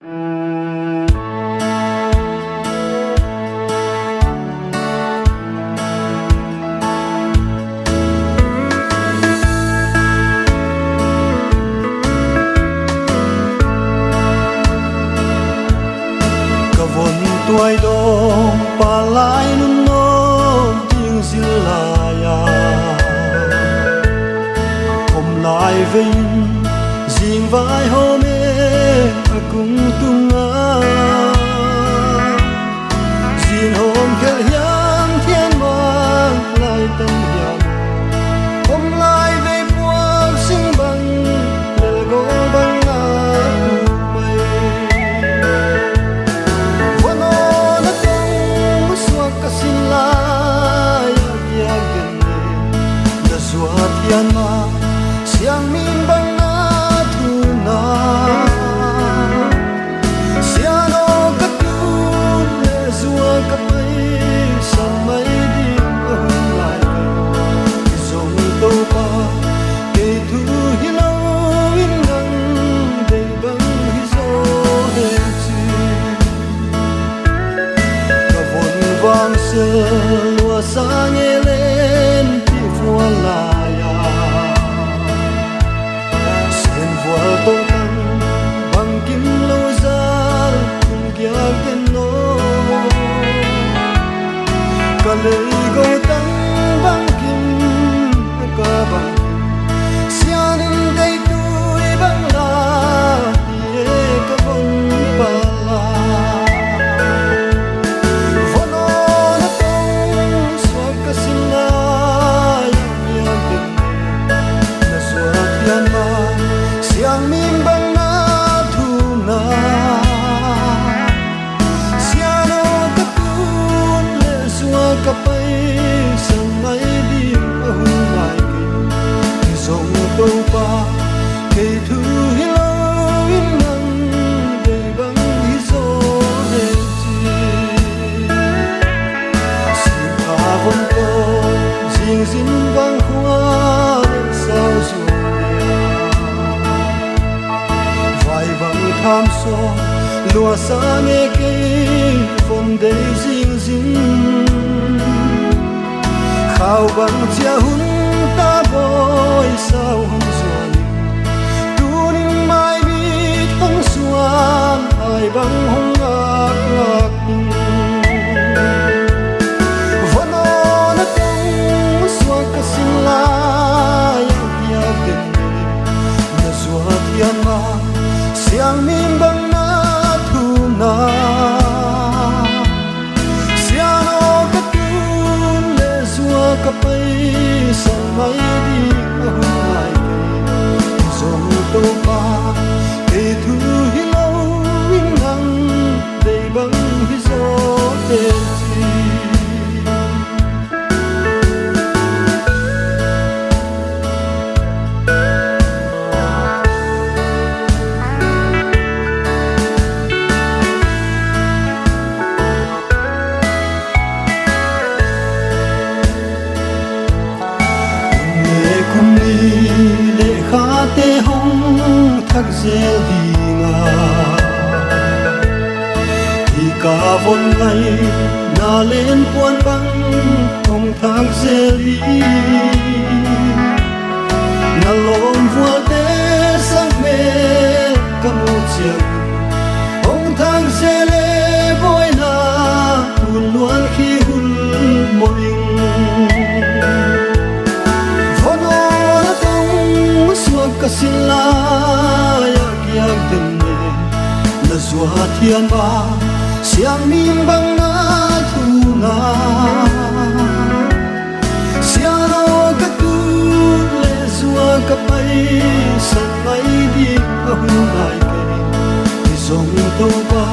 tuổi đông pa lại nun no tiếng zilaya hôm lại vinh riêng vai hôm ấy cùng tung riêng hôm khel hiam thiên mang lại tâm hiam hôm lại về buộc sinh bằng lệ gỗ bằng yan ma siang min bang na thuna siano ka tu le zua ka pai samai di lai zong to pa ke tu hilo in nang de bang hi zo he chi ka von vang se lua sang elen ti fu la tô tăng bằng kim lâu ra cùng kia tên nó cả lời câu tăng bằng kim cả bằng xian in đây tôi bằng la ye cả bon pa la vono na tong swag ka sila ya tên na swag yan ma siang min bang na thuna siano ka tun le suwa ka pai sang mai dim ahun lai ke zong to pa ke thu hilo in nang de bang hi zo he chi si pa von ko jing sin bang hua sao zo tham so lúa sa nghe cây phong đầy dinh dinh khao bằng chia hun ta bôi sao hồng xuân tu ninh mai biết hồng xuân ai bằng hồng ngạc ngạc vẫn on tung xua cả xin la yak yak den na xua thiên ma siang min bang na thuna siano ka tun le zua ka pai sang mai di ahun lai ke zong to pa ke thu hi lo in nang dei bang hi zo te chi le kha te hong thak zel di nga thì cả von lai na lên quan bang hong thak zel di na lom vua te sang me ka mu chiang hong thak zel e boy na hul luan khi hul moing ka sila yak yak den ne na zua thian ba siang min bang na thuna siano ka tu le zua ka pai sang mai di ahun lai ke zong to ba